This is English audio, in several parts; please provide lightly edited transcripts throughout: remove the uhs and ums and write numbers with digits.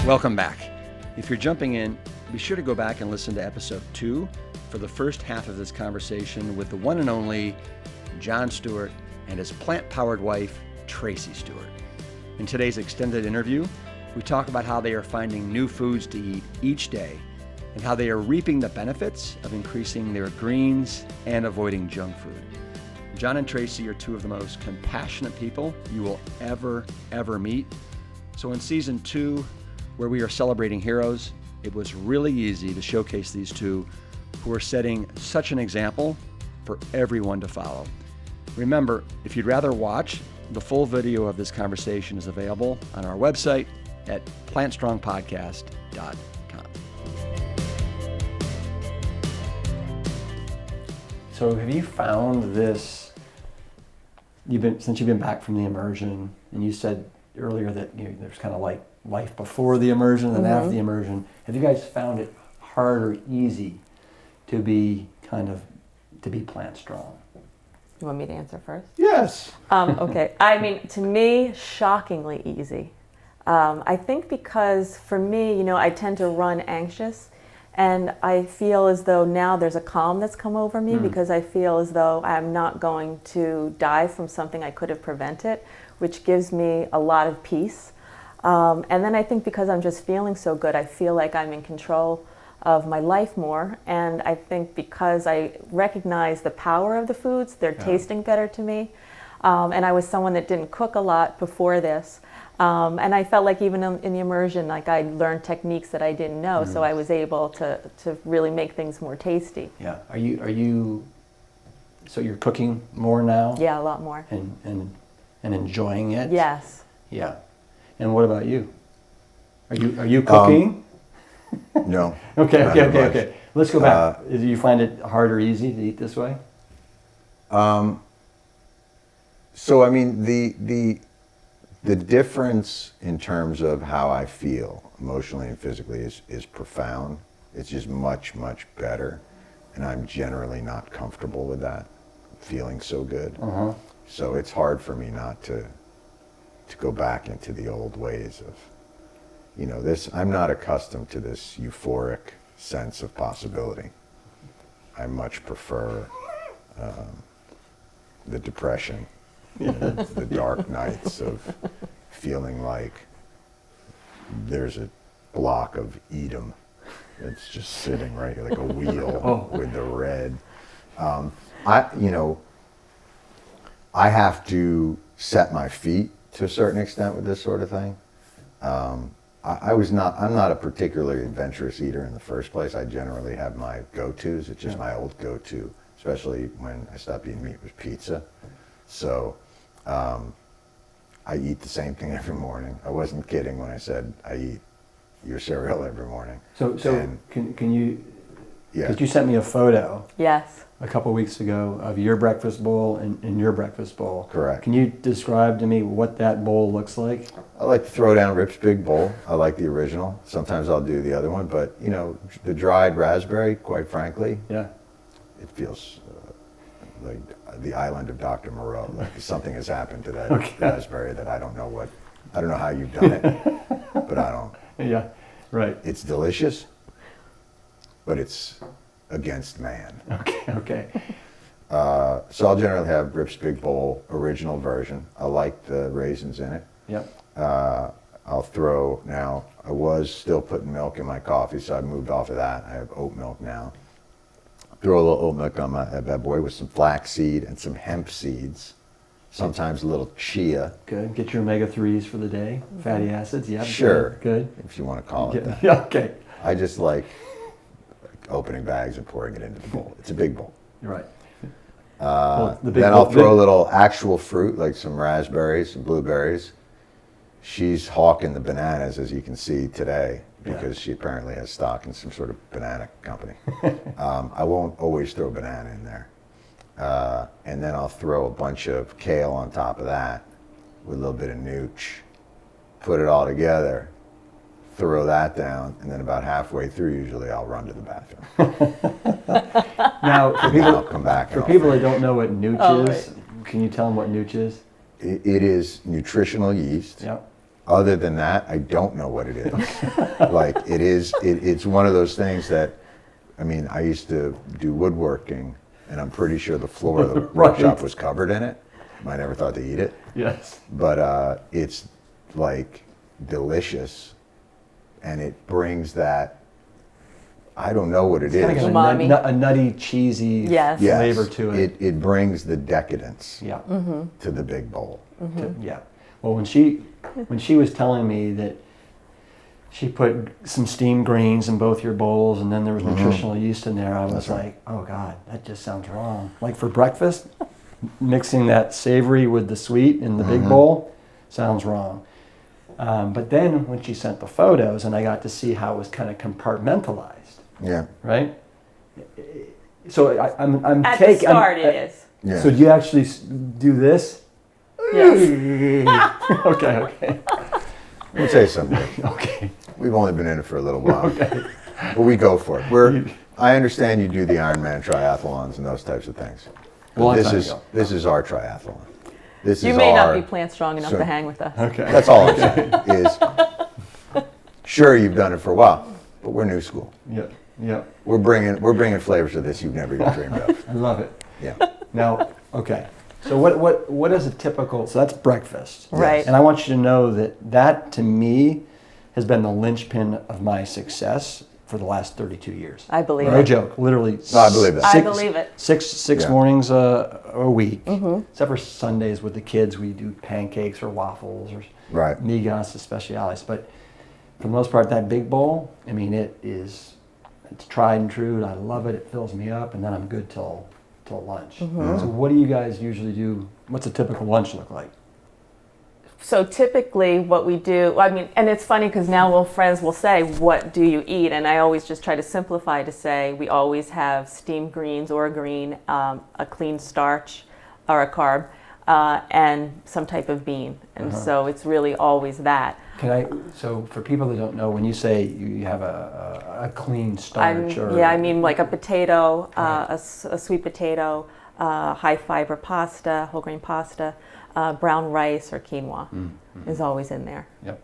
Welcome back. If you're jumping in, be sure to go back and listen to episode 2 for the first half of this conversation with the one and only Jon Stewart and his plant-powered wife, Tracey Stewart. In today's extended interview, we talk about how they are finding new foods to eat each day and how they are reaping the benefits of increasing their greens and avoiding junk food. Jon and Tracey are two of the most compassionate people you will ever meet. So in season 2, where we are celebrating heroes, it was really easy to showcase these two who are setting such an example for everyone to follow. Remember, if you'd rather watch, the full video of this conversation is available on our website at plantstrongpodcast.com. So have you found this, since you've been back from the immersion, and you said earlier that there's kind of like life before the immersion and after the immersion, have you guys found it hard or easy to be plant strong? You want me to answer first? Yes. Okay. I mean, to me, shockingly easy. I think because for me, I tend to run anxious, and I feel as though now there's a calm that's come over me because I feel as though I'm not going to die from something I could have prevented, which gives me a lot of peace. And then I think because I'm just feeling so good, I feel like I'm in control of my life more. And I think because I recognize the power of the foods, they're tasting better to me. And I was someone that didn't cook a lot before this. And I felt like even in the immersion, like I learned techniques that I didn't know. So I was able to really make things more tasty. Yeah. So you're cooking more now? Yeah, a lot more. And enjoying it? Yes. Yeah. And what about you? Are you cooking? No. Okay. Let's go back. Do you find it hard or easy to eat this way? So I mean, the difference in terms of how I feel emotionally and physically is profound. It's just much better, and I'm generally not comfortable with that, feeling so good. So it's hard for me not to go back into the old ways of, this. I'm not accustomed to this euphoric sense of possibility. I much prefer the depression, the dark nights of feeling like there's a block of Edom that's just sitting right here, like a wheel with the red. I have to set my feet to a certain extent with this sort of thing. I'm not a particularly adventurous eater in the first place. I generally have my go-tos. It's just my old go-to, especially when I stopped eating meat, was pizza. So I eat the same thing every morning. I wasn't kidding when I said I eat your cereal every morning. So can you, because you sent me a photo. Yes. A couple weeks ago of your breakfast bowl and your breakfast bowl. Correct. Can you describe to me what that bowl looks like? I like to throw down Rip's Big Bowl. I like the original. Sometimes I'll do the other one, but the dried raspberry, quite frankly, it feels like the island of Dr. Moreau. Like something has happened to that raspberry that I don't know how you've done it, but I don't. Yeah, right. It's delicious, but it's against man. Okay. So I'll generally have Rip's Big Bowl original version. I like the raisins in it. Yep. I'll throw, now I was still putting milk in my coffee, so I moved off of that. I have oat milk now. Throw a little oat milk on my bad boy with some flax seed and some hemp seeds. Sometimes a little chia. Good. Get your omega-3s for the day. Fatty acids. Yeah. Sure. Good. If you want to call it that. Yeah. Okay. I just like opening bags and pouring it into the bowl. It's a big bowl. You're right. Then I'll throw a little actual fruit, like some raspberries, some blueberries. She's hawking the bananas, as you can see today, because she apparently has stock in some sort of banana company. I won't always throw banana in there. And then I'll throw a bunch of kale on top of that with a little bit of nooch, put it all together, throw that down, and then about halfway through, usually I'll run to the bathroom. Now, I'll come back. For people that don't know what nooch is, can you tell them what nooch is? It is nutritional yeast. Yep. other than that, I don't know what it is. Like it's one of those things that, I mean, I used to do woodworking, and I'm pretty sure the floor of the workshop was covered in it. I never thought to eat it. Yes. But it's like delicious, and it brings that, I don't know what it is. Kind of got a nutty, cheesy flavor to it. It brings the decadence Yeah. to the big bowl. Yeah. Well, when she was telling me that she put some steamed greens in both your bowls and then there was nutritional yeast in there, I was like, oh God, that just sounds wrong. Like for breakfast, mixing that savory with the sweet in the big bowl sounds wrong. But then when she sent the photos and I got to see how it was kind of compartmentalized. Yeah. Right? So I'm At taking... the start it is. Yeah. So do you actually do this? Yes. Okay. Let me tell you something. Okay. We've only been in it for a little while. Okay. But we go for it. I understand you do the Ironman triathlons and those types of things. Well, This is our triathlon. This You is may our, not be plant strong enough so- to hang with us. Okay. That's all I'm saying is, sure, you've done it for a while, but we're new school. Yeah. We're bringing flavors to this you've never even dreamed of. I love it. Yeah. Now, okay. So what is a typical? So that's breakfast. Right. And I want you to know that to me has been the linchpin of my success for the last 32 years. I believe No it. joke. Literally. No, I believe that. I believe it. Six Yeah. mornings a week, except for Sundays with the kids. We do pancakes or waffles or Right. migas especiales. But for the most part, that big bowl, I mean, it's tried and true. And I love it. It fills me up, and then I'm good till lunch. So what do you guys usually do? What's a typical lunch look like? So typically what we do, I mean, and it's funny because now friends will say, what do you eat? And I always just try to simplify to say we always have steamed greens or a green, a clean starch or a carb, and some type of bean. And so it's really always that. So for people that don't know, when you say you have a clean starch I mean like a potato, a sweet potato, high fiber pasta, whole grain pasta, brown rice or quinoa is always in there. Yep.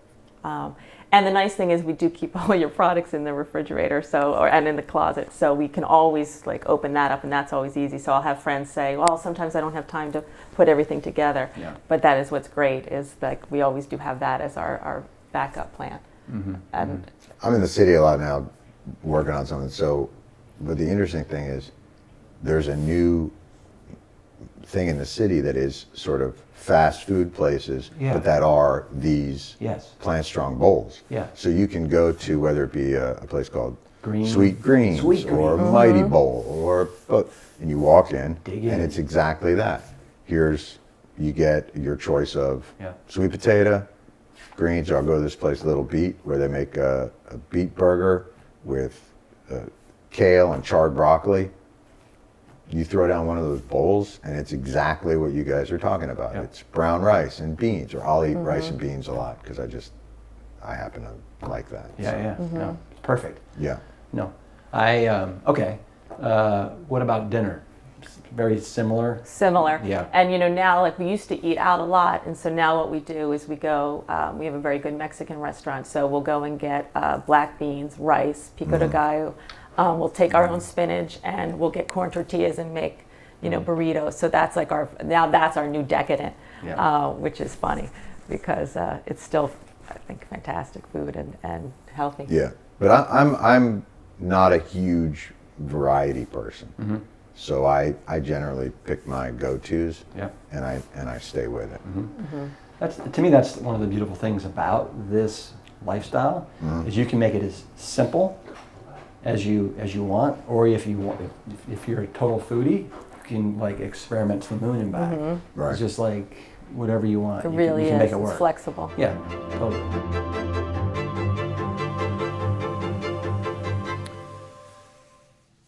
And the nice thing is we do keep all your products in the refrigerator, and in the closet, so we can always like open that up, and that's always easy. So I'll have friends say, well, sometimes I don't have time to put everything together. Yeah. But that is what's great, is like we always do have that as our backup plan. And I'm in the city a lot now working on something. So, but the interesting thing is there's a new thing in the city that is sort of fast food places, but that are these plant strong bowls. Yeah. So you can go to, whether it be a place called Sweet Greens or Mighty Bowl, and you walk in, and it's exactly that. You get your choice of sweet potato, greens, or I'll go to this place, Little Beet, where they make a beet burger with kale and charred broccoli. You throw down one of those bowls, and it's exactly what you guys are talking about. It's brown rice and beans, or I'll eat rice and beans a lot because I happen to like that. Yeah. No, it's perfect. Yeah. No, what about dinner? Very similar. Similar. Yeah. And now, like, we used to eat out a lot, and so now what we do is we go, we have a very good Mexican restaurant, so we'll go and get black beans, rice, pico de gallo. We'll take our own spinach, and we'll get corn tortillas and make, burritos. So that's like that's our new decadent, which is funny because it's still, I think, fantastic food and healthy. Yeah, but I'm not a huge variety person. So I generally pick my go-tos, and I stay with it. To me, that's one of the beautiful things about this lifestyle is you can make it as simple as you want, or if you're a total foodie, you can like experiment to the moon and back. Right. It's just like whatever you want. It you really can is. make it work. It's flexible. Yeah, totally.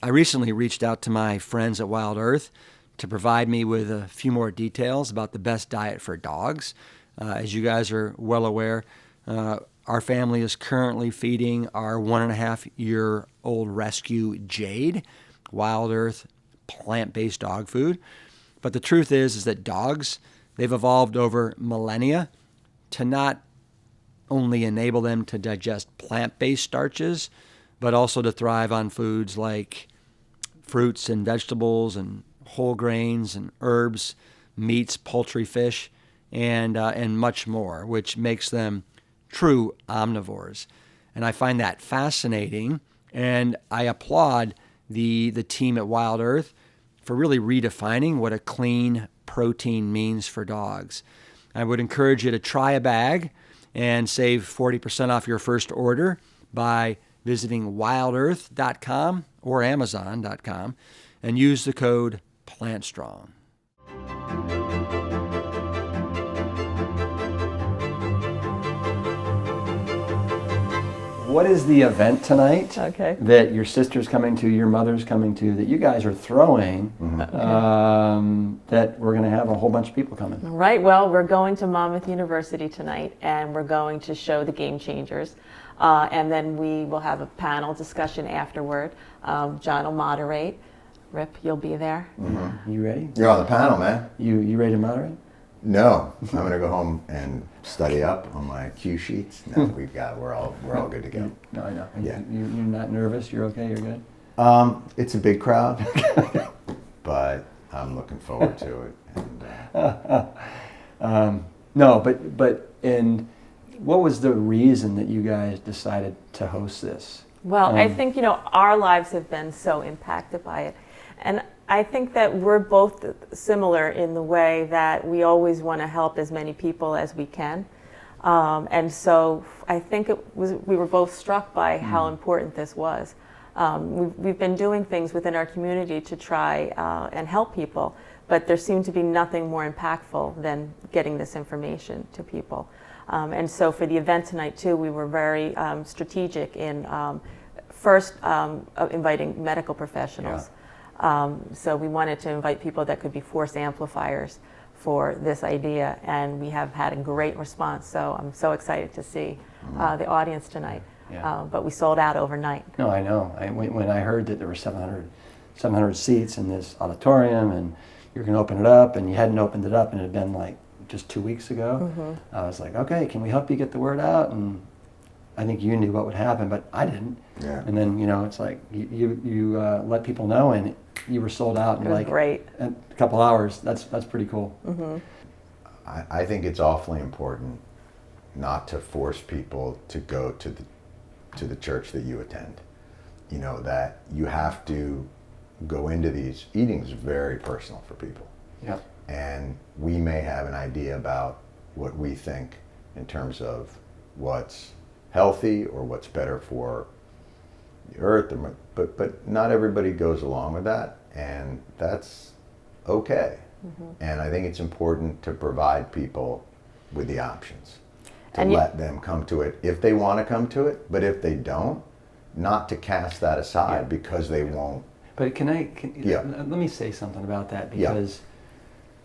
I recently reached out to my friends at Wild Earth to provide me with a few more details about the best diet for dogs. As you guys are well aware, our family is currently feeding our 1.5-year-old rescue Jade Wild Earth plant-based dog food. But the truth is that dogs, they've evolved over millennia to not only enable them to digest plant-based starches, but also to thrive on foods like fruits and vegetables and whole grains and herbs, meats, poultry, fish, and much more, which makes them true omnivores. And I find that fascinating, and I applaud the team at Wild Earth for really redefining what a clean protein means for dogs. I would encourage you to try a bag and save 40% off your first order by visiting wildearth.com or amazon.com and use the code PLANTSTRONG. What is the event tonight that your sister's coming to, your mother's coming to, that you guys are throwing, that we're going to have a whole bunch of people coming? Right. Well, we're going to Monmouth University tonight, and we're going to show the Game Changers. And then we will have a panel discussion afterward. Jon will moderate. Rip, you'll be there. Mm-hmm. You ready? You're on the panel, man. You ready to moderate? No, I'm going to go home and study up on my cue sheets. No, we're all good to go. No, I know. Yeah. You're not nervous? You're okay? You're good? It's a big crowd, but I'm looking forward to it. No, but what was the reason that you guys decided to host this? Well, I think, our lives have been so impacted by it. And I think that we're both similar in the way that we always want to help as many people as we can. And so I think we were both struck by how important this was. We've been doing things within our community to try and help people, but there seemed to be nothing more impactful than getting this information to people. And so for the event tonight too, we were very strategic in first inviting medical professionals. Yeah. So we wanted to invite people that could be force amplifiers for this idea, and we have had a great response. So I'm so excited to see the audience tonight. Yeah. But we sold out overnight. No, I know. When I heard that there were 700 seats in this auditorium, and you're going to open it up, and you hadn't opened it up, and it had been like just 2 weeks ago, I was like, okay, can we help you get the word out? And I think you knew what would happen, but I didn't. Yeah. And then, it's like you let people know, and you were sold out in like great. A couple hours. That's pretty cool. I think it's awfully important not to force people to go to the church that you attend. That you have to go into these. Eating is very personal for people. Yeah. And we may have an idea about what we think in terms of what's healthy or what's better for the earth, but not everybody goes along with that, and that's okay. And I think it's important to provide people with the options, to let them come to it if they want to come to it, but if they don't, not to cast that aside because they won't. But let me say something about that, because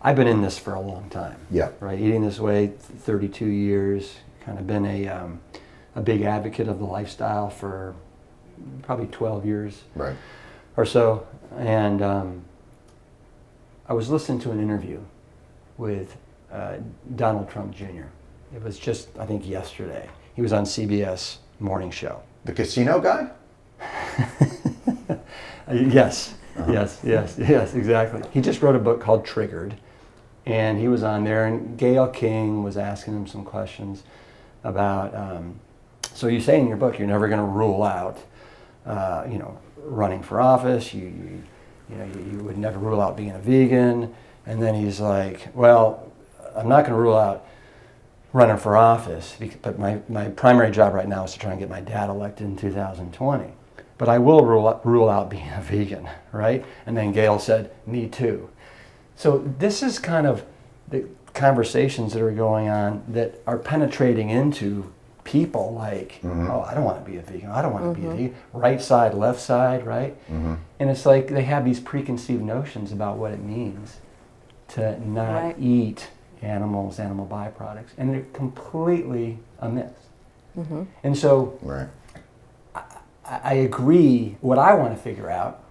I've been in this for a long time. Yeah. Right, eating this way, 32 years, kind of been a big advocate of the lifestyle for probably 12 years or so. And I was listening to an interview with Donald Trump Jr. It was just, I think, yesterday. He was on CBS morning show. The casino guy? Yes, yes, exactly. He just wrote a book called Triggered, and he was on there, and Gayle King was asking him some questions about, so you say in your book you're never going to rule out, running for office, you would never rule out being a vegan, and then he's like, well, I'm not going to rule out running for office, but my primary job right now is to try and get my dad elected in 2020. But I will rule out being a vegan, right? And then Gayle said, me too. So this is kind of the conversations that are going on that are penetrating into people like, oh, I don't want to be a vegan. I don't want to be a vegan. Right side, left side, right? And it's like they have these preconceived notions about what it means to not eat animals, animal byproducts. And they're completely amiss. And so I agree. What I want to figure out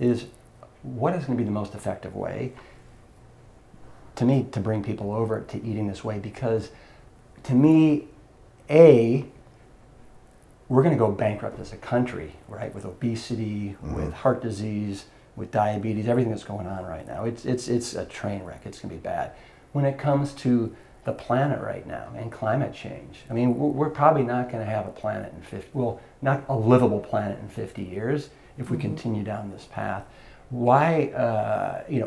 is what is going to be the most effective way to me to bring people over to eating this way, because to me we're going to go bankrupt as a country, right? With obesity, with heart disease, with diabetes, everything that's going on right now. It's a train wreck. It's going to be bad. When it comes to the planet right now and climate change, I mean, we're probably not going to have a planet in 50, well, not a livable planet in 50 years if we continue down this path. Why,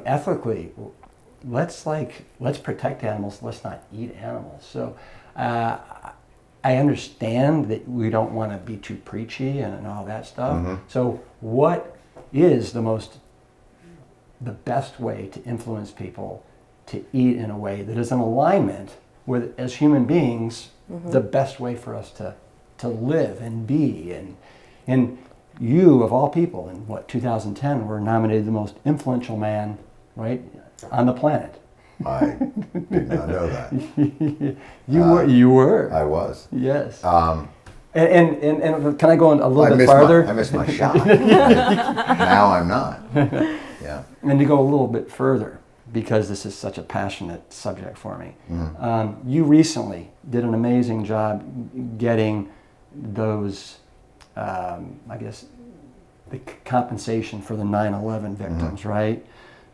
ethically, let's protect animals. Let's not eat animals. So I understand that we don't want to be too preachy and all that stuff. So what is the best way to influence people to eat in a way that is in alignment with, as human beings, the best way for us to live and be? And you, of all people, in 2010, were nominated the most influential man, right, on the planet. I did not know that. You were. I was. Yes. And can I go a little bit farther? I missed my shot. Now I'm not. Yeah. And to go a little bit further, because this is such a passionate subject for me. You recently did an amazing job getting those, the compensation for the 9/11 victims, right?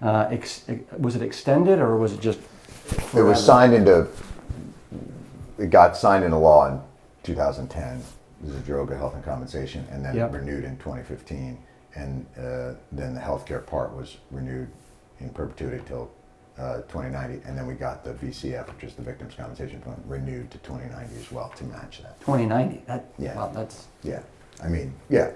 Was it extended or was it just forever? It got signed into law in 2010. It was a Droga Health and Compensation, and then renewed in 2015. And then the healthcare part was renewed in perpetuity till 2090. And then we got the VCF, which is the Victims Compensation Fund, renewed to 2090 as well to match that. 2090. Yeah. Wow, that's. Yeah. I mean, yeah.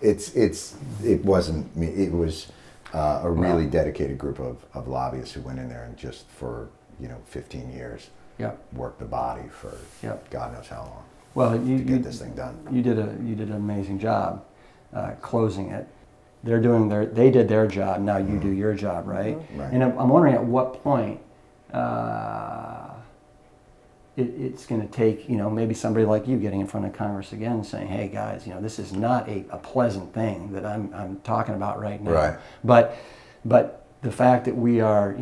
It wasn't me. It was a really dedicated group of lobbyists who went in there and just for 15 years worked the body for God knows how long. Well, to get this thing done. You did an amazing job closing it. They did their job. Now you do your job, right? Right. And I'm wondering at what point it's going to take maybe somebody like you getting in front of Congress again and saying, "Hey guys, this is not a pleasant thing that I'm talking about right now." Right. But the fact that we are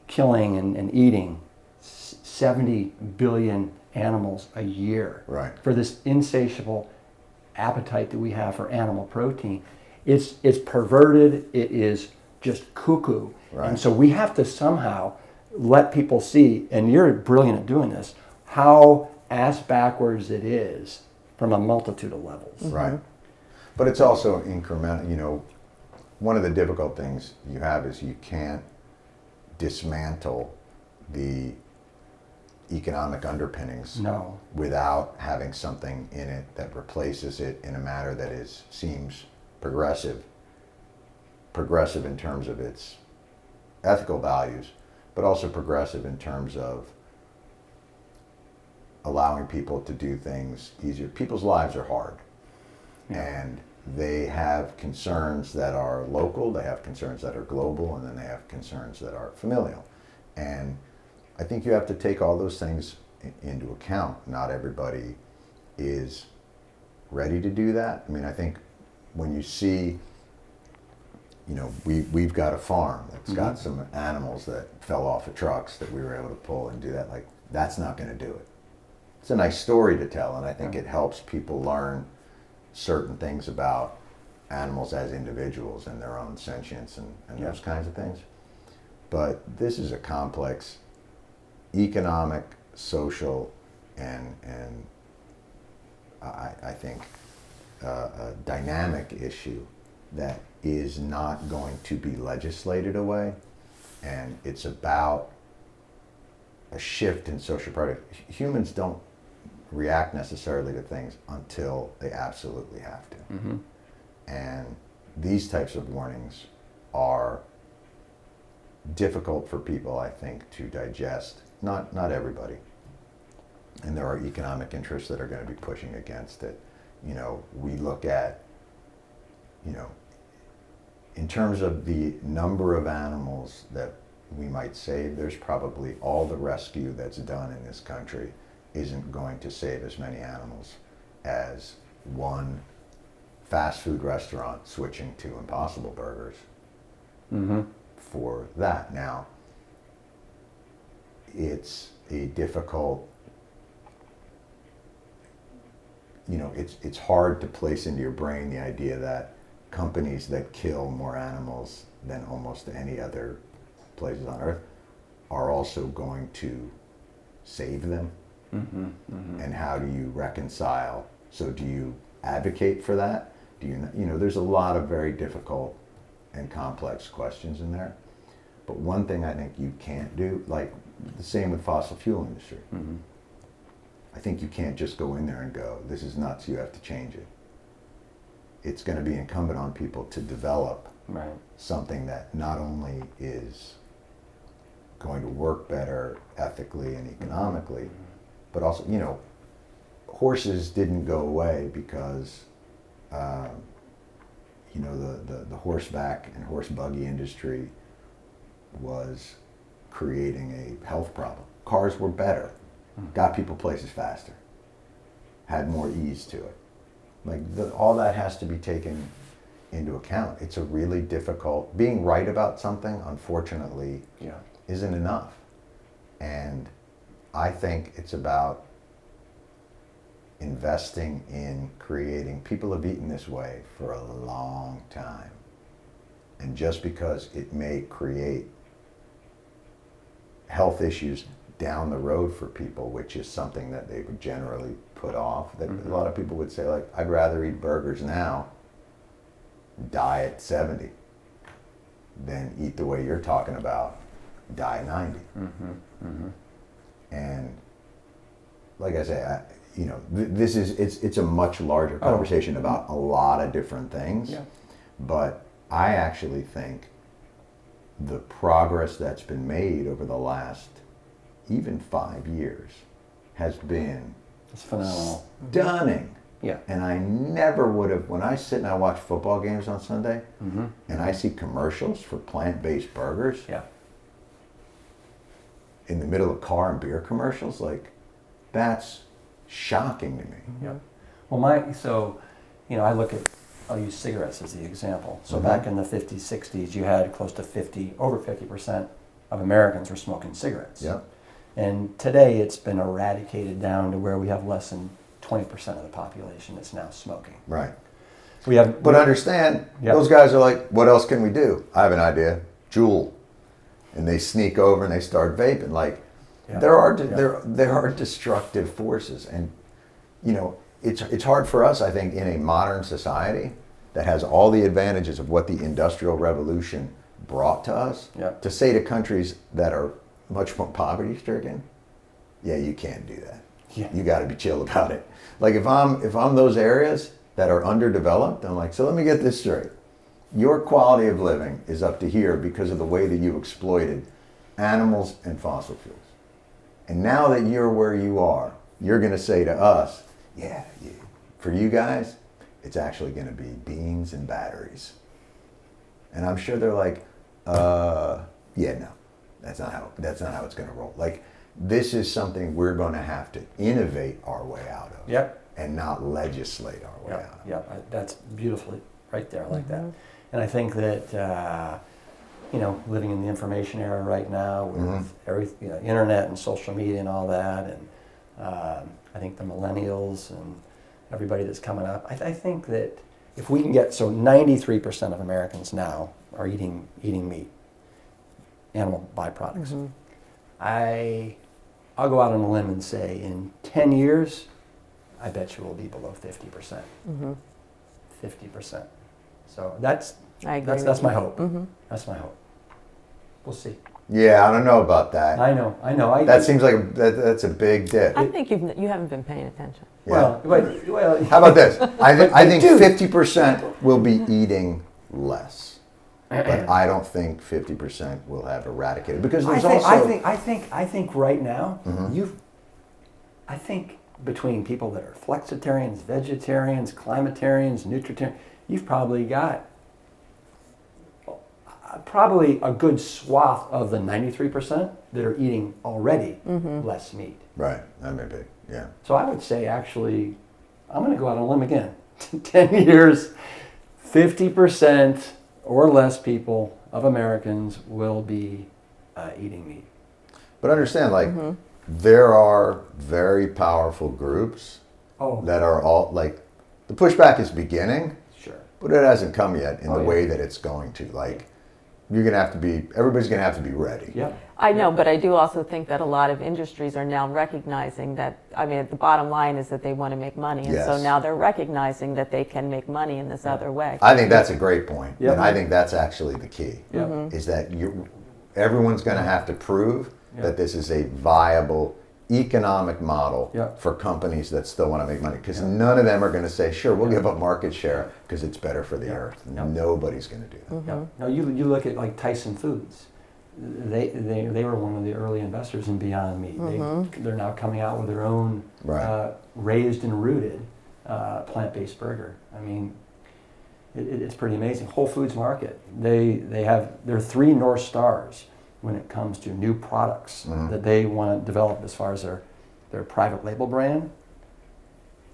killing and eating 70 billion animals a year for this insatiable appetite that we have for animal protein, it's perverted. It is just cuckoo. Right. And so we have to somehow let people see, and you're brilliant at doing this, how ass backwards it is from a multitude of levels. Right. But it's also incremental. One of the difficult things you have is you can't dismantle the economic underpinnings without having something in it that replaces it in a manner that seems progressive in terms of its ethical values, but also progressive in terms of allowing people to do things easier. People's lives are hard, and they have concerns that are local, they have concerns that are global, and then they have concerns that are familial. And I think you have to take all those things into account. Not everybody is ready to do that. I mean, I think when you see, we've got a farm that's got some animals that fell off of trucks that we were able to pull and do that. Like, that's not going to do it. It's a nice story to tell, and I think it helps people learn certain things about animals as individuals and their own sentience and those kinds of things. But this is a complex economic, social, and I think a dynamic issue that is not going to be legislated away, and it's about a shift in social priority. Humans don't react necessarily to things until they absolutely have to. And these types of warnings are difficult for people, I think, to digest. Not everybody. And there are economic interests that are going to be pushing against it. We look at, in terms of the number of animals that we might save, there's probably all the rescue that's done in this country isn't going to save as many animals as one fast food restaurant switching to Impossible Burgers for that. Now, it's a difficult it's hard to place into your brain the idea that companies that kill more animals than almost any other places on earth are also going to save them. And how do you reconcile? So do you advocate for that? Do you, there's a lot of very difficult and complex questions in there. But one thing I think you can't do, like the same with fossil fuel industry. I think you can't just go in there and go, this is nuts, you have to change it. It's going to be incumbent on people to develop something that not only is going to work better ethically and economically, but also, horses didn't go away because, the horseback and horse buggy industry was creating a health problem. Cars were better, got people places faster, had more ease to it. Like all that has to be taken into account. It's a really difficult, being right about something, unfortunately, isn't enough. And I think it's about investing in creating, people have eaten this way for a long time. And just because it may create health issues down the road for people, which is something that they would generally put off, that a lot of people would say, like, I'd rather eat burgers now, die at 70, than eat the way you're talking about, die at 90. And like I say, this is, it's a much larger conversation about a lot of different things. But I actually think the progress that's been made over the last even 5 years has been phenomenal, stunning. Yeah. And I never would have, when I sit and I watch football games on Sunday, and I see commercials for plant-based burgers, in the middle of car and beer commercials, like, that's shocking to me. Well, I look at, I'll use cigarettes as the example. So back in the 50s, 60s, you had close to over 50% of Americans were smoking cigarettes. And today it's been eradicated down to where we have less than 20% of the population that's now smoking. Right. But understand, those guys are like, what else can we do? I have an idea. Juul. And they sneak over and they start vaping. Like, there are destructive forces. And, it's hard for us, I think, in a modern society that has all the advantages of what the Industrial Revolution brought to us, to say to countries that are much more poverty-stricken, you can't do that. You got to be chill about it. Like, if I'm those areas that are underdeveloped, I'm like, so let me get this straight. Your quality of living is up to here because of the way that you exploited animals and fossil fuels. And now that you're where you are, you're going to say to us, for you guys, it's actually going to be beans and batteries. And I'm sure they're like, no, that's not how it's going to roll. Like, this is something we're going to have to innovate our way out of. And not legislate our way out of. That's beautifully right there, like that. And I think that, living in the information era right now with everything, internet and social media and all that, and I think the millennials and everybody that's coming up, I think that if we can get, 93% of Americans now are eating meat, animal byproducts. I'll go out on a limb and say in 10 years, I bet you will be below 50%. 50%. So that's my hope. That's my hope. We'll see. Yeah, I don't know about that. I know. That seems like that's a big dip. I think you haven't been paying attention. Well, how about this? I think 50% will be eating less, but I don't think 50% will have eradicated because there's I think right now I think between people that are flexitarians, vegetarians, climatarians, nutritarians, you've probably got probably a good swath of the 93% that are eating already less meat. Right, that may be, So I would say, actually, I'm going to go out on a limb again. 10 years, 50% or less people of Americans will be eating meat. But understand, there are very powerful groups that are all like, the pushback is beginning, Sure. but it hasn't come yet in the yeah. way that it's going to. Like, everybody's gonna have to be ready. Yeah. I know, but I do also think that a lot of industries are now recognizing that, I mean, the bottom line is that they want to make money. And so Yes. now they're recognizing that they can make money in this other way. I think that's a great point. Yep. And I think that's actually the key, is that everyone's going to have to prove that this is a viable economic model for companies that still want to make money. Because none of them are going to say, sure, we'll give up market share because it's better for the earth. Nobody's going to do that. Yeah. Now you look at like Tyson Foods. They were one of the early investors in Beyond Meat. They're now coming out with their own raised and rooted plant-based burger. I mean, it's pretty amazing. Whole Foods Market. They have their 3 North Stars when it comes to new products that they want to develop as far as their private label brand,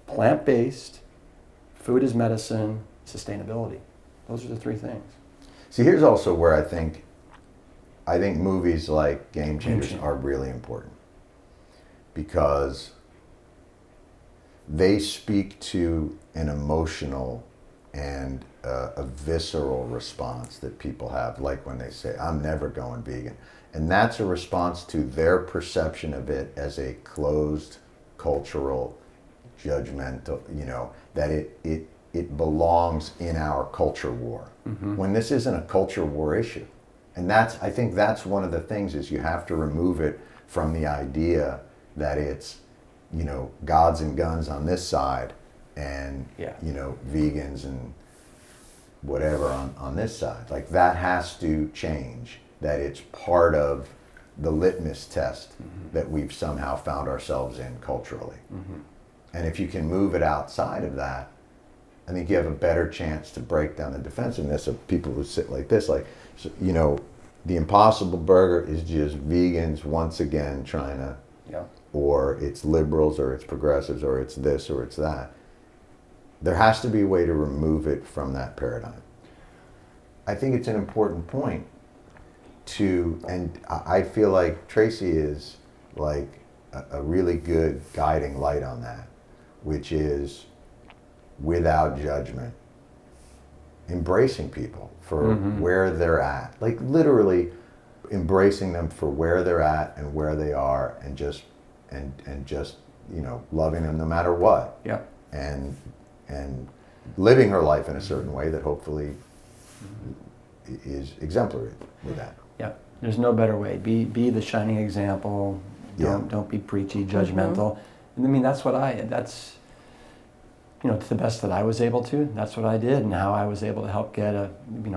plant-based, food as medicine, sustainability. Those are the 3 things. See, here's also where I think movies like Game Changers are really important, because they speak to an emotional and a visceral response that people have, like when they say, I'm never going vegan. And that's a response to their perception of it as a closed, cultural, judgmental, that it belongs in our culture war, when this isn't a culture war issue. And I think that's one of the things, is you have to remove it from the idea that it's, gods and guns on this side and, vegans and whatever on this side. Like, that has to change, that it's part of the litmus test that we've somehow found ourselves in culturally. And if you can move it outside of that, I think you have a better chance to break down the defensiveness of people who sit like this, like, the Impossible Burger is just vegans once again trying to, or it's liberals, or it's progressives, or it's this, or it's that. There has to be a way to remove it from that paradigm. I think it's an important point and I feel like Tracey is like a really good guiding light on that, which is, without judgment, embracing people for where they're at, like literally embracing them for where they're at and where they are, and just loving them no matter what. And living her life in a certain way that hopefully is exemplary with that. There's no better way. Be the shining example. Don't be preachy, judgmental. And I mean, that's to the best that I was able to, that's what I did, and how I was able to help get a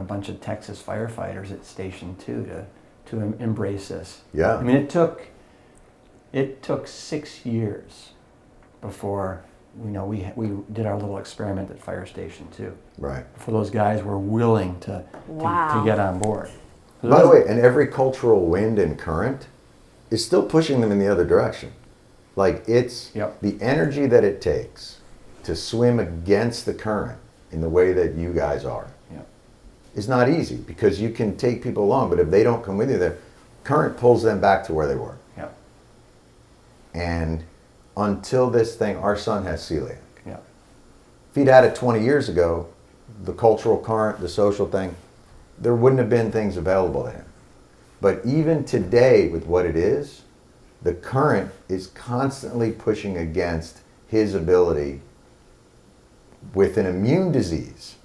bunch of Texas firefighters at Station 2 to embrace this. I mean, it took 6 years before we did our little experiment at Fire Station 2. Right. Before those guys were willing to get on board. By the way, and every cultural wind and current is still pushing them in the other direction. Like, it's the energy that it takes to swim against the current in the way that you guys are is not easy, because you can take people along, but if they don't come with you, the current pulls them back to where they were. And until this thing, our son has celiac. If he'd had it 20 years ago, the cultural current, the social thing, there wouldn't have been things available to him. But even today, with what it is, the current is constantly pushing against his ability with an immune disease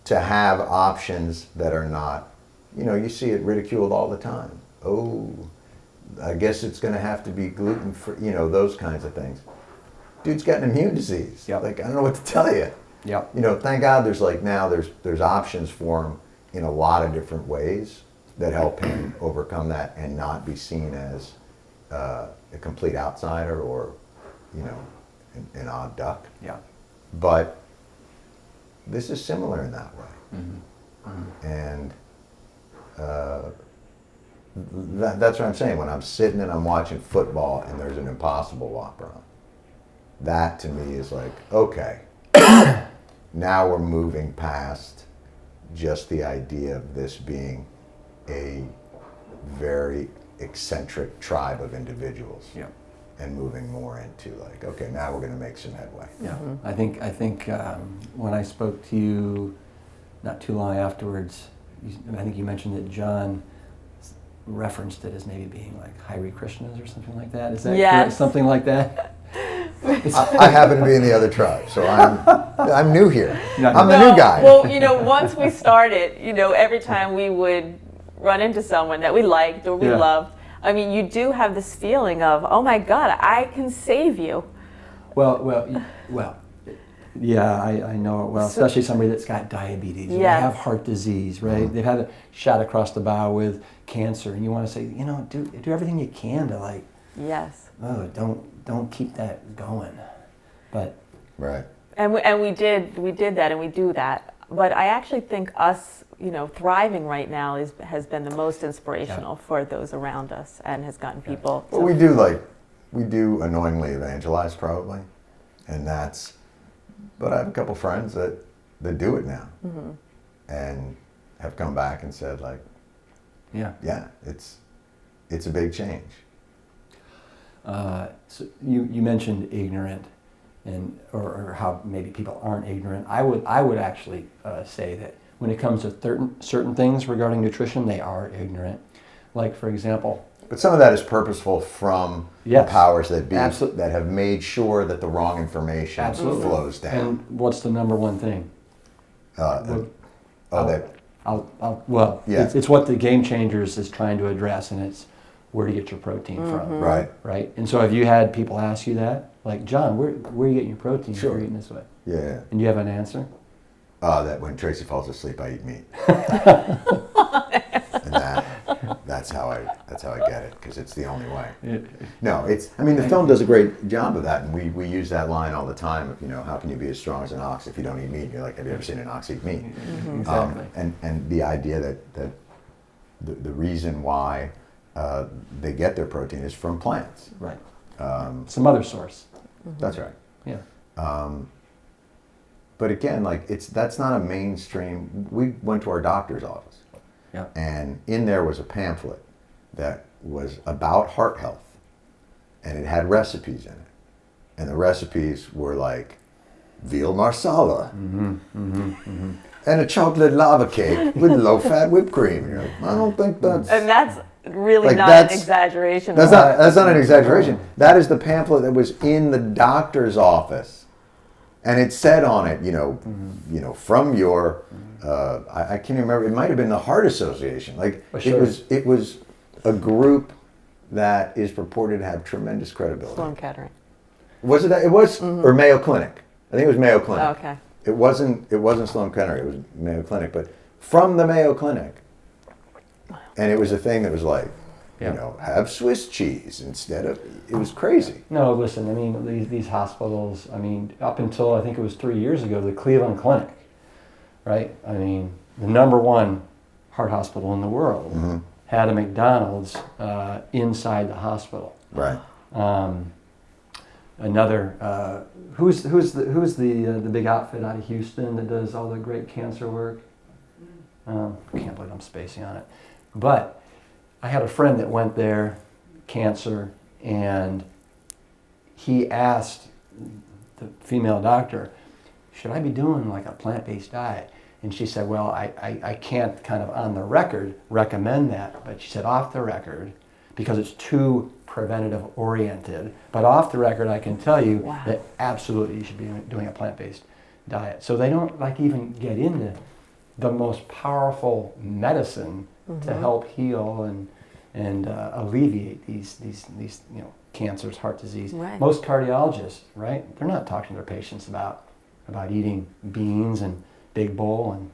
to have options that are not, you see it ridiculed all the time. Oh, I guess it's going to have to be gluten-free, those kinds of things. Dude's got an immune disease. Like, I don't know what to tell you. Thank God there's options for him in a lot of different ways that help him overcome that and not be seen as a complete outsider or, an odd duck. But this is similar in that way. And that's what I'm saying. When I'm sitting and I'm watching football and there's an Impossible Whopper on, that to me is like, okay, now we're moving past just the idea of this being a very eccentric tribe of individuals. and moving more into like, okay, now we're going to make some headway. Yeah, I think when I spoke to you not too long afterwards, I think you mentioned that Jon referenced it as maybe being like Hare Krishnas or something like that. Is that correct? Something like that? I happen to be in the other tribe, so I'm new here. I'm the new guy. Well, once we started, every time we would run into someone that we liked or we loved, I mean, you do have this feeling of, oh my God, I can save you. Well. Yeah, I know it well, especially somebody that's got diabetes. Yes. They have heart disease, right? Mm-hmm. They've had a shot across the bow with cancer, and you want to say, do everything you can to like. Yes. Oh, don't keep that going, but. Right. And we did that, and we do that. But I actually think us, thriving right now has been the most inspirational for those around us, and has gotten people. Well, we do annoyingly evangelize probably, and that's. But I have a couple friends that do it now, and have come back and said like, yeah, it's a big change. So you mentioned ignorant, or how maybe people aren't ignorant. I would actually say that when it comes to certain things regarding nutrition, they are ignorant. Like for example. But some of that is purposeful from the powers that be that have made sure that the wrong information flows down. And what's the number one thing? It's what the Game Changers is trying to address, and it's where to get your protein from. Right. And so have you had people ask you that? Like, Jon, where are you getting your protein if you're eating this way? Yeah. And you have an answer? That when Tracey falls asleep, I eat meat. And that's how I get it, because it's the only way. The film does a great job of that, and we use that line all the time of, how can you be as strong as an ox if you don't eat meat? You're like, have you ever seen an ox eat meat? Exactly. And the idea that the reason why they get their protein is from plants. Right. Some other source. That's right. Yeah. But again, that's not a mainstream. We went to our doctor's office. Yeah. And in there was a pamphlet that was about heart health, and it had recipes in it, and the recipes were like veal marsala and a chocolate lava cake with low-fat whipped cream. And you're like, I don't think that's. And that's really not an exaggeration. That's not an exaggeration. That is the pamphlet that was in the doctor's office, and it said on it, from your. I can't remember. It might have been the Heart Association. It was a group that is purported to have tremendous credibility. Sloan Kettering. Was it that? It was or Mayo Clinic. I think it was Mayo Clinic. Oh, okay. It wasn't Sloan Kettering. It was Mayo Clinic, but from the Mayo Clinic. And it was a thing that was like, have Swiss cheese instead of. It was crazy. No, listen. I mean, these hospitals. I mean, up until I think it was 3 years ago, the Cleveland Clinic. Right? I mean, the number one heart hospital in the world had a McDonald's inside the hospital. Right. Another who's the big outfit out of Houston that does all the great cancer work? I can't believe I'm spacing on it. But I had a friend that went there, cancer, and he asked the female doctor, should I be doing like a plant-based diet? And she said, well, I can't kind of on the record recommend that, but she said off the record, because it's too preventative oriented, but off the record I can tell you that absolutely you should be doing a plant-based diet. So they don't even get into the most powerful medicine to help heal and alleviate these cancers, heart disease. Right. Most cardiologists, right? They're not talking to their patients about eating beans and big bowl and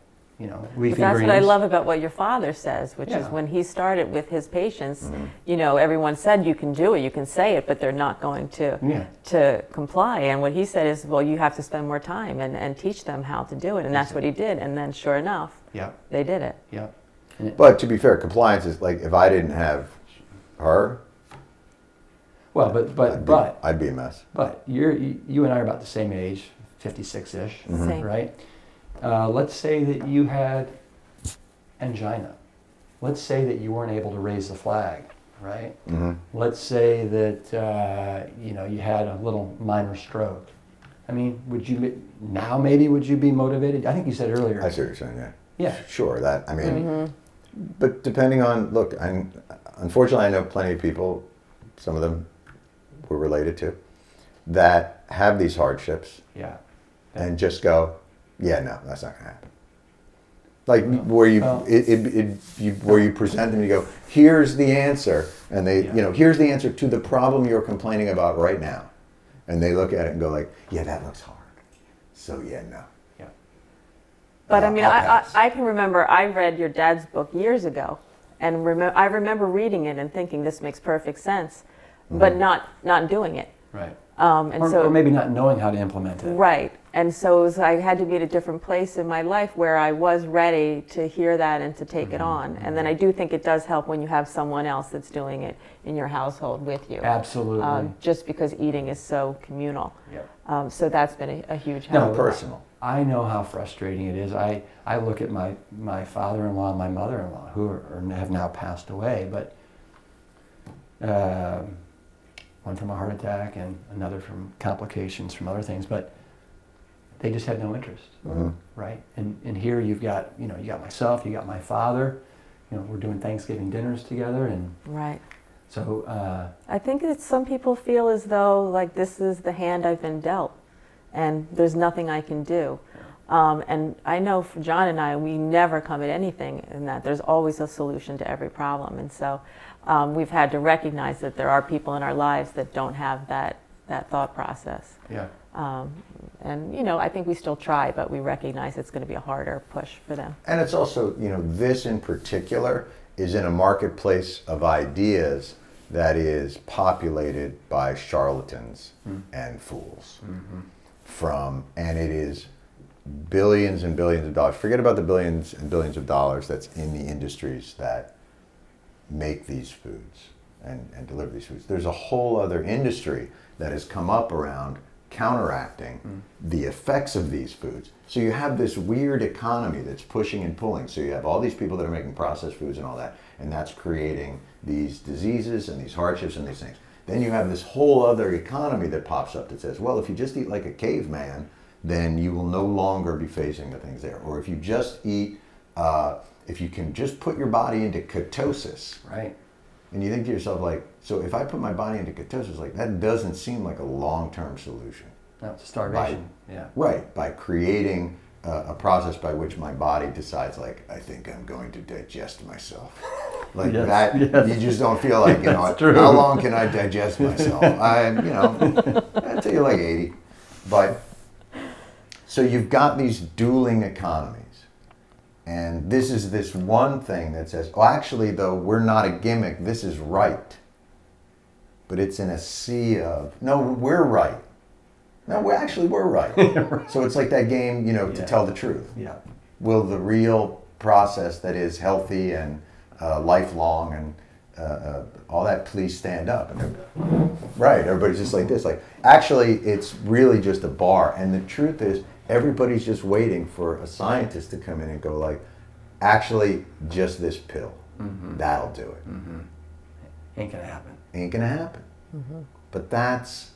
leafy greens. That's what I love about what your father says, which is when he started with his patients, everyone said you can do it, you can say it, but they're not going to comply. And what he said is, well, you have to spend more time and teach them how to do it, and that's what he did. And then, sure enough, they did it. Yeah. But to be fair, compliance is like if I didn't have her. Well, but I'd be a mess. But you and I are about the same age, 56-ish, right? Let's say that you had angina. Let's say that you weren't able to raise the flag, right? Mm-hmm. Let's say that you had a little minor stroke. I mean, would you be motivated? I think you said earlier. I see what you're saying, yeah. Yeah. Sure, but depending on, look, unfortunately I know plenty of people, some of them we're related to, that have these hardships Yeah. and just go, yeah, no, that's not going to happen. Like where you present them, you go, here's the answer, and they, here's the answer to the problem you're complaining about right now, and they look at it and go like, yeah, that looks hard, so yeah, no. Yeah. But I mean, I can remember I read your dad's book years ago, and I remember reading it and thinking this makes perfect sense, but not doing it. Right. Or maybe not knowing how to implement it. Right. And so I had to be at a different place in my life where I was ready to hear that and to take it on. And then I do think it does help when you have someone else that's doing it in your household with you. Absolutely. Just because eating is so communal. Yep. So that's been a huge help. No, personal. I know how frustrating it is. I look at my father-in-law and my mother-in-law, who have now passed away, but one from a heart attack and another from complications from other things, but they just had no interest, right? And here you've got, you got myself, you got my father, we're doing Thanksgiving dinners together, and right. So I think that some people feel as though like this is the hand I've been dealt, and there's nothing I can do. And I know for Jon and I, we never come at anything in that. There's always a solution to every problem, and so we've had to recognize that there are people in our lives that don't have that thought process. Yeah. And I think we still try, but we recognize it's going to be a harder push for them. And it's also, this in particular is in a marketplace of ideas that is populated by charlatans and fools. And it is billions and billions of dollars. Forget about the billions and billions of dollars that's in the industries that make these foods and deliver these foods. There's a whole other industry that has come up around counteracting the effects of these foods. So you have this weird economy that's pushing and pulling. So you have all these people that are making processed foods and all that, and that's creating these diseases and these hardships and these things. Then you have this whole other economy that pops up that says, well, if you just eat like a caveman, then you will no longer be facing the things there. Or if you just eat, if you can just put your body into ketosis, right? And you think to yourself, like, so if I put my body into ketosis, like, that doesn't seem like a long-term solution. No, it's starvation. Yeah. Right, by creating a process by which my body decides, like, I think I'm going to digest myself. Like you just don't feel like, how long can I digest myself? Until you're like 80. But, so you've got these dueling economies. And this is this one thing that says, oh, actually, though, we're not a gimmick, this is right. But it's in a sea of, no, we're right. No, we're right. So it's like that game, to tell the truth. Yeah. Will the real process that is healthy and lifelong and all that please stand up? And right, everybody's just like this. Like, actually, it's really just a bar. And the truth is, everybody's just waiting for a scientist to come in and go like, actually, just this pill. That'll do it. Ain't gonna happen. Ain't gonna happen. But that's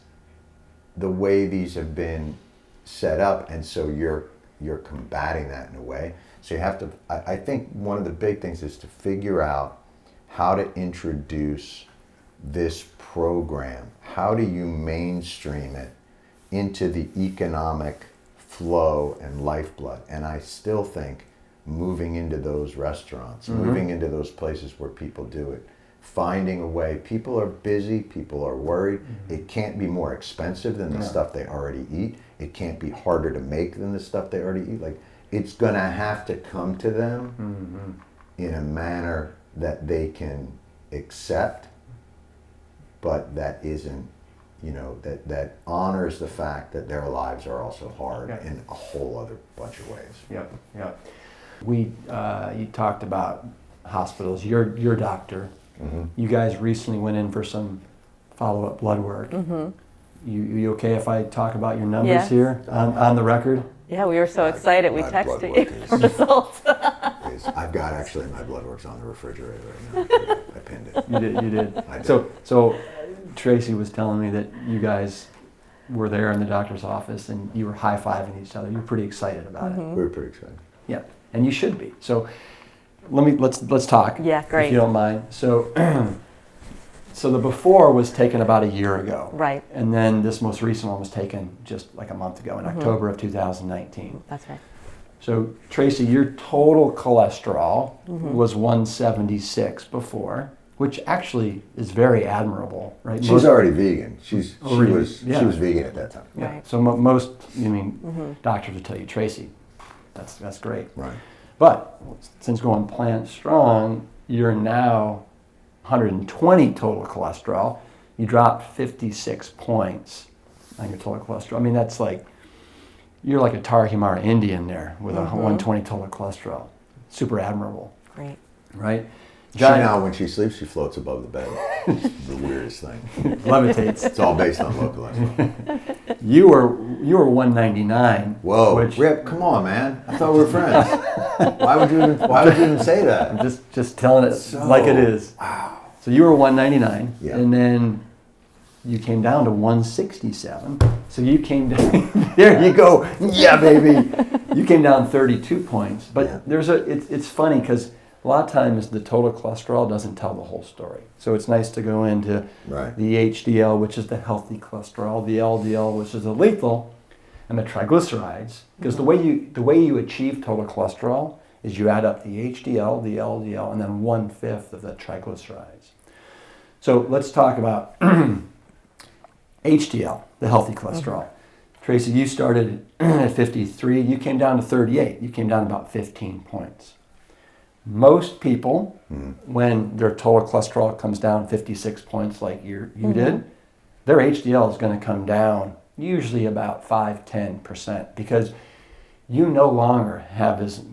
the way these have been set up, and so you're combating that in a way. So you have to, I think one of the big things is to figure out how to introduce this program. How do you mainstream it into the economic flow and lifeblood? And I still think moving into those restaurants, moving into those places where people do it, finding a way. People are busy, people are worried. It can't be more expensive than the stuff they already eat. It can't be harder to make than the stuff they already eat. Like, it's gonna have to come to them in a manner that they can accept, but that isn't, that honors the fact that their lives are also hard in a whole other bunch of ways. Yep. You talked about hospitals. Your doctor. You guys recently went in for some follow-up blood work. You okay if I talk about your numbers here on the record? Yeah, we were so excited. We texted you the results. I've got actually my blood work's on the refrigerator right now. pinned it. You did. I did. So Tracey was telling me that you guys were there in the doctor's office and you were high-fiving each other. You were pretty excited about it. We were pretty excited. Yeah, and you should be. So let's talk. Yeah, great. If you don't mind. So so the before was taken about a year ago. Right. And then this most recent one was taken just like a month ago in October of 2019. That's right. So Tracey, your total cholesterol was 176 before, which actually is very admirable, right? She's already vegan. She Already, was vegan at that time. Yeah. Right. So most, doctors would tell you, Tracey, that's great. Right. But since going plant strong, you're now 120 total cholesterol. You dropped 56 points on your total cholesterol. I mean, that's like, you're like a Tarahumara Indian there with a 120 total cholesterol. Super admirable, Great. right? She now, when she sleeps, she floats above the bed. It's the weirdest thing. Levitates. It's all based on low cholesterol. You were 199. Whoa, Which, Rip, come on, man. I thought we were friends. Why would you even say that? I'm just telling it like it is. Wow. So you were 199, Yeah. and then you came down to 167. So you came down. There you go. Yeah, baby. You came down 32 points. But Yeah. it's funny because a lot of times the total cholesterol doesn't tell the whole story. So it's nice to go into Right. the HDL, which is the healthy cholesterol, the LDL, which is the lethal, and the triglycerides. Because the way you achieve total cholesterol is you add up the HDL, the LDL, and then 1/5 of the triglycerides. So let's talk about HDL, the healthy cholesterol. Tracey, you started at 53. You came down to 38. You came down about 15 points. Most people, when their total cholesterol comes down 56 points like you did, their HDL is going to come down usually about 5-10% because you no longer have as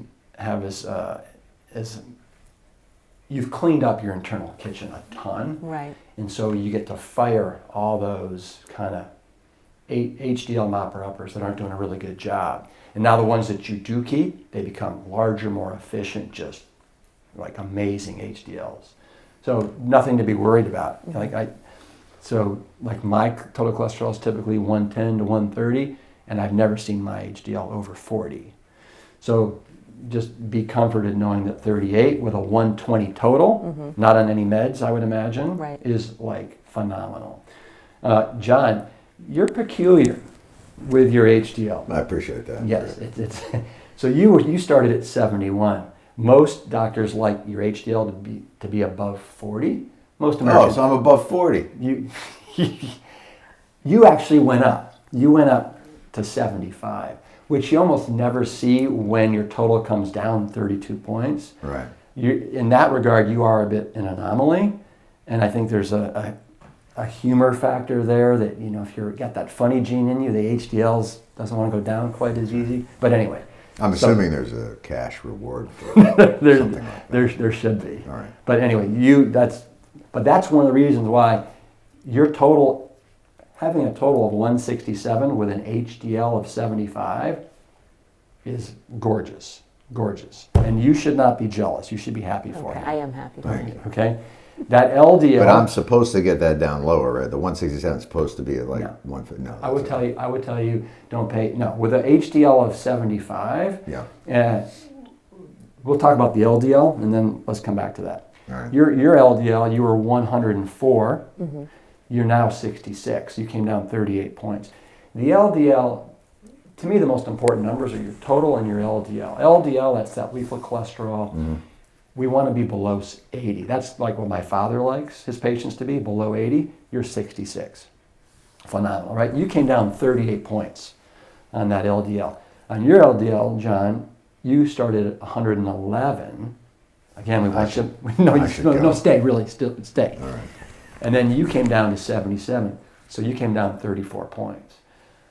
you've cleaned up your internal kitchen a ton. Right. And so you get to fire all those kind of HDL mopper-uppers that aren't doing a really good job. And now the ones that you do keep, they become larger, more efficient, just like amazing HDLs. So nothing to be worried about. So my total cholesterol is typically 110 to 130, and I've never seen my HDL over 40. So just be comforted knowing that 38 with a 120 total, not on any meds, I would imagine, Right. is like phenomenal. Jon, you're peculiar with your HDL. I appreciate that. Yes, it's so you started at 71. Most doctors like your HDL to be above 40. Most Americans. Oh, so I'm above 40. You actually went up. You went up to 75, which you almost never see when your total comes down 32 points. Right. In that regard, you are a bit an anomaly, and I think there's a humor factor there that, if you've got that funny gene in you, the HDLs doesn't want to go down quite as easy. But anyway. I'm assuming there's a cash reward for something like that. There should be. All right. But anyway, that's one of the reasons why your total, having a total of 167 with an HDL of 75 is gorgeous. Gorgeous. And you should not be jealous. You should be happy for Okay, me. I am happy for Thank you. you. Okay? That LDL. But I'm supposed to get that down lower, right? The 167 is supposed to be like No. 150. No. I would tell you, don't pay. No, with an HDL of 75. Yeah. We'll talk about the LDL, and then let's come back to that. All right. Your LDL, you were 104. You're now 66. You came down 38 points. The LDL, to me, the most important numbers are your total and your LDL. LDL, that's that lethal cholesterol. We want to be below 80. That's like what my father likes his patients to be, below 80. You're 66. Phenomenal, right? You came down 38 points on that LDL. On your LDL, Jon, you started at 111. Again, we want you. No, stay. Really, still stay. All right. And then you came down to 77. So you came down 34 points.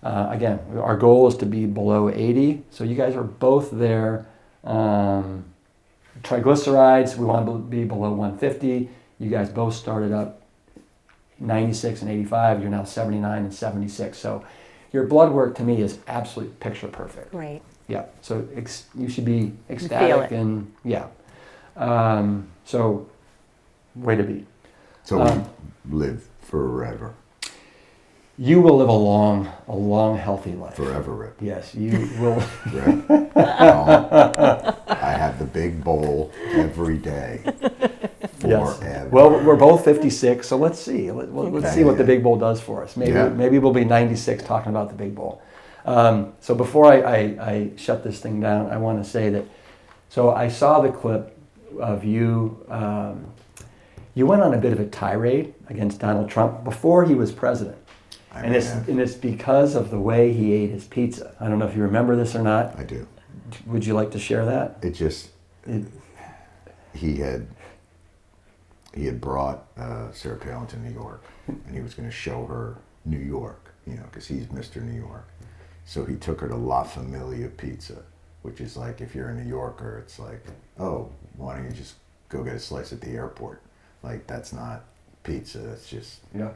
Again, our goal is to be below 80. So you guys are both there. Triglycerides, we want to be below 150. You guys both started up 96 and 85. You're now 79 and 76. So your blood work to me is absolutely picture perfect. Right. Yeah. So you should be Feel ecstatic it. and yeah. So way to be. So we live forever. You will live a long, healthy life. Forever, Rip. Yes, you will. Rip. I have the big bowl every day. Yes. Forever. Well, we're both 56, so let's see. Let's see what the big bowl does for us. Maybe we'll be 96 talking about the big bowl. So before I shut this thing down, I want to say that, so I saw the clip of you, you went on a bit of a tirade against Donald Trump before he was president. And it's because of the way he ate his pizza. I don't know if you remember this or not. I do. Would you like to share that? He had brought Sarah Palin to New York, and he was going to show her New York, because he's Mr. New York. So he took her to La Familia Pizza, which is like, if you're a New Yorker, it's like, oh, why don't you just go get a slice at the airport? Like, that's not pizza, that's just... Yeah.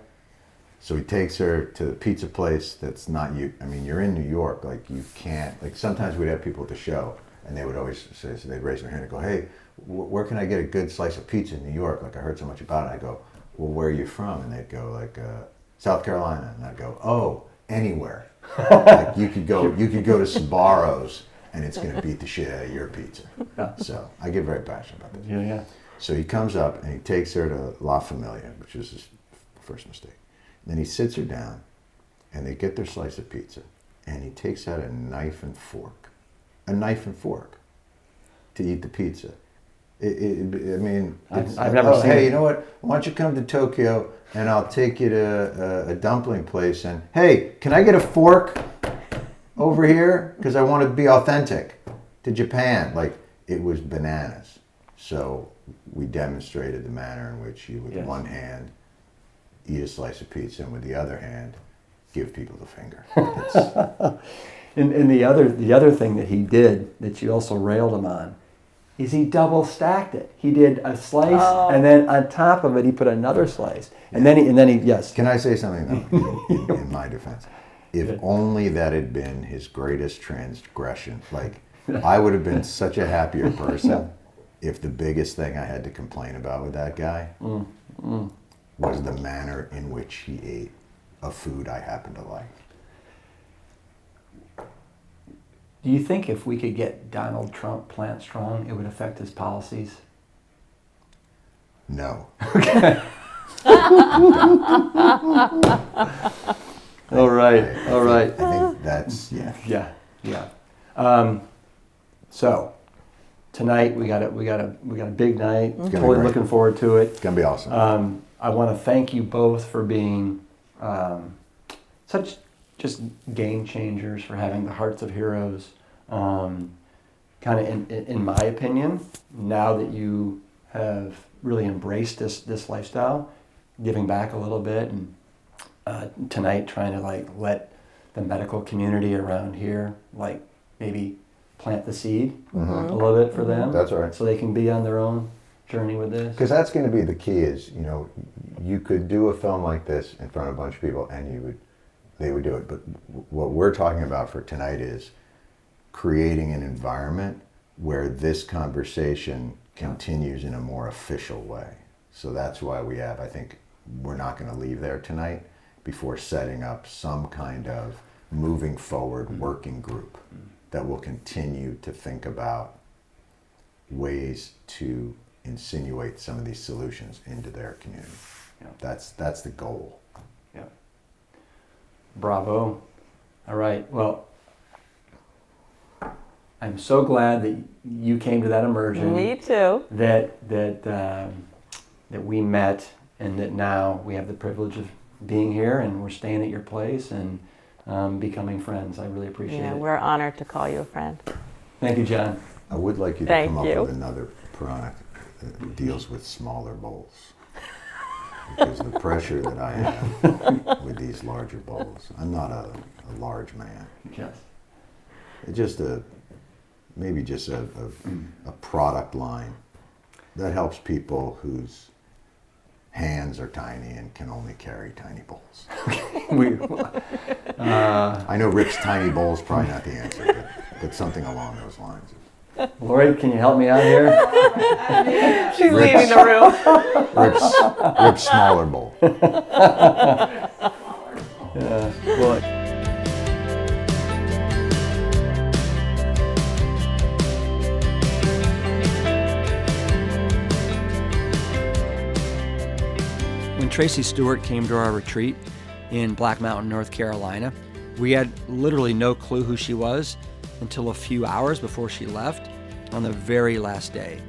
So he takes her to the pizza place that's not you. I mean, you're in New York, like you can't, like sometimes we'd have people at the show and they would always say, so they'd raise their hand and go, hey, where can I get a good slice of pizza in New York? Like I heard so much about it. I go, well, where are you from? And they'd go like, South Carolina. And I'd go, oh, anywhere. Like you could go to Sbarro's and it's going to beat the shit out of your pizza. Yeah. So I get very passionate about this. Yeah. So he comes up and he takes her to La Familia, which is his first mistake. Then he sits her down, and they get their slice of pizza, and he takes out a knife and fork to eat the pizza. I've never seen hey, it. you know what? Why don't you come to Tokyo, and I'll take you to a dumpling place, and hey, can I get a fork over here? Because I want to be authentic to Japan. Like, it was bananas. So we demonstrated the manner in which you, with one hand, eat a slice of pizza, and with the other hand, give people the finger. And the other thing that he did that you also railed him on is he double stacked it. He did a slice, and then on top of it he put another slice, and then he yes. Can I say something though, in my defense? If only that had been his greatest transgression. Like, I would have been such a happier person if the biggest thing I had to complain about with that guy was the manner in which he ate a food I happen to like. Do you think if we could get Donald Trump plant strong, it would affect his policies? No. Okay. All right. I think that's, Yeah. So tonight we got a big night. Totally looking forward to it. It's gonna be awesome. I want to thank you both for being such just game changers, for having the hearts of heroes. Kind of, in my opinion, now that you have really embraced this lifestyle, giving back a little bit, and tonight trying to let the medical community around here maybe plant the seed a little bit for them. That's right. So they can be on their own journey with this. Because that's going to be the key is, you could do a film like this in front of a bunch of people and they would do it. But what we're talking about for tonight is creating an environment where this conversation continues in a more official way. So that's why I think we're not going to leave there tonight before setting up some kind of moving forward working group that will continue to think about ways to insinuate some of these solutions into their community. Yeah. That's the goal. Yeah. Bravo. All right. Well, I'm so glad that you came to that immersion. Me too. That we met, and that now we have the privilege of being here, and we're staying at your place and becoming friends. I really appreciate it. We're honored to call you a friend. Thank you, Jon. I would like you to come up with another product that deals with smaller bowls. Because the pressure that I have with these larger bowls, I'm not a large man. Yes. It's just maybe just a product line that helps people whose hands are tiny and can only carry tiny bowls. I know Rick's tiny bowl is probably not the answer, but something along those lines. Lori, can you help me out here? She's leaving the room. Rip smaller bowl. Well, when Tracey Stewart came to our retreat in Black Mountain, North Carolina, we had literally no clue who she was until a few hours before she left on the very last day.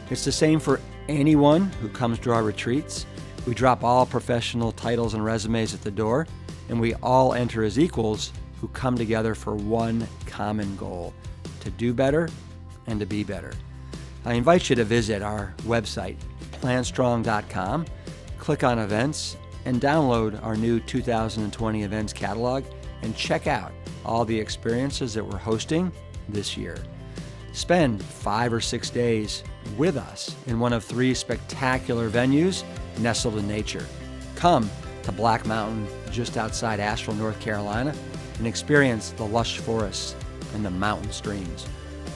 It's the same for anyone who comes to our retreats. We drop all professional titles and resumes at the door, and we all enter as equals who come together for one common goal: to do better and to be better. I invite you to visit our website, planstrong.com, click on events, and download our new 2020 events catalog and check out all the experiences that we're hosting this year. Spend 5 or 6 days with us in one of 3 spectacular venues nestled in nature. Come to Black Mountain just outside Asheville, North Carolina, and experience the lush forests and the mountain streams.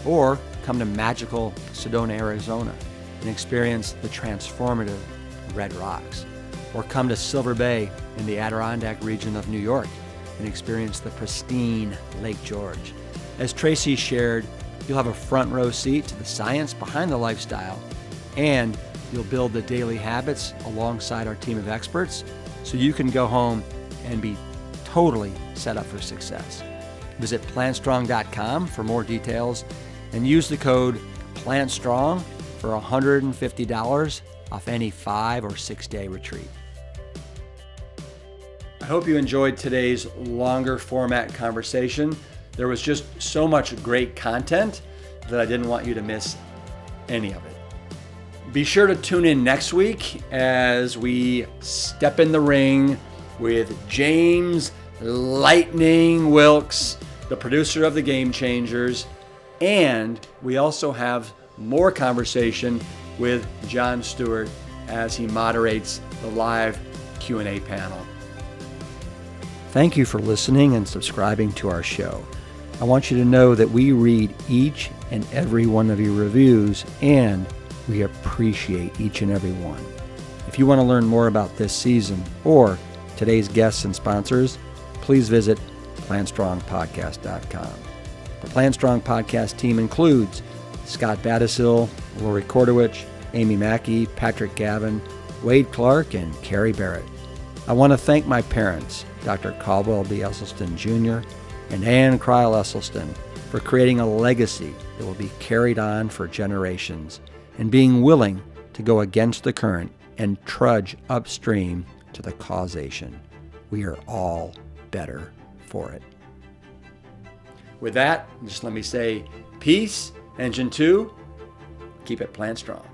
Or come to magical Sedona, Arizona, and experience the transformative Red Rocks. Or come to Silver Bay in the Adirondack region of New York and experience the pristine Lake George. As Tracey shared, you'll have a front row seat to the science behind the lifestyle, and you'll build the daily habits alongside our team of experts so you can go home and be totally set up for success. Visit plantstrong.com for more details and use the code PLANTSTRONG for $150 off any 5 or 6 day retreat. I hope you enjoyed today's longer format conversation. There was just so much great content that I didn't want you to miss any of it. Be sure to tune in next week as we step in the ring with James Lightning Wilkes, the producer of The Game Changers, and we also have more conversation with Jon Stewart as he moderates the live Q&A panel. Thank you for listening and subscribing to our show. I want you to know that we read each and every one of your reviews, and we appreciate each and every one. If you want to learn more about this season or today's guests and sponsors, please visit plantstrongpodcast.com. The Plant Strong podcast team includes Scott Badisil, Lori Kordowich, Amy Mackey, Patrick Gavin, Wade Clark, and Carrie Barrett. I want to thank my parents, Dr. Caldwell B. Esselstyn Jr. and Ann Kryl Esselstyn, for creating a legacy that will be carried on for generations and being willing to go against the current and trudge upstream to the causation. We are all better for it. With that, just let me say peace, engine 2, keep it plant strong.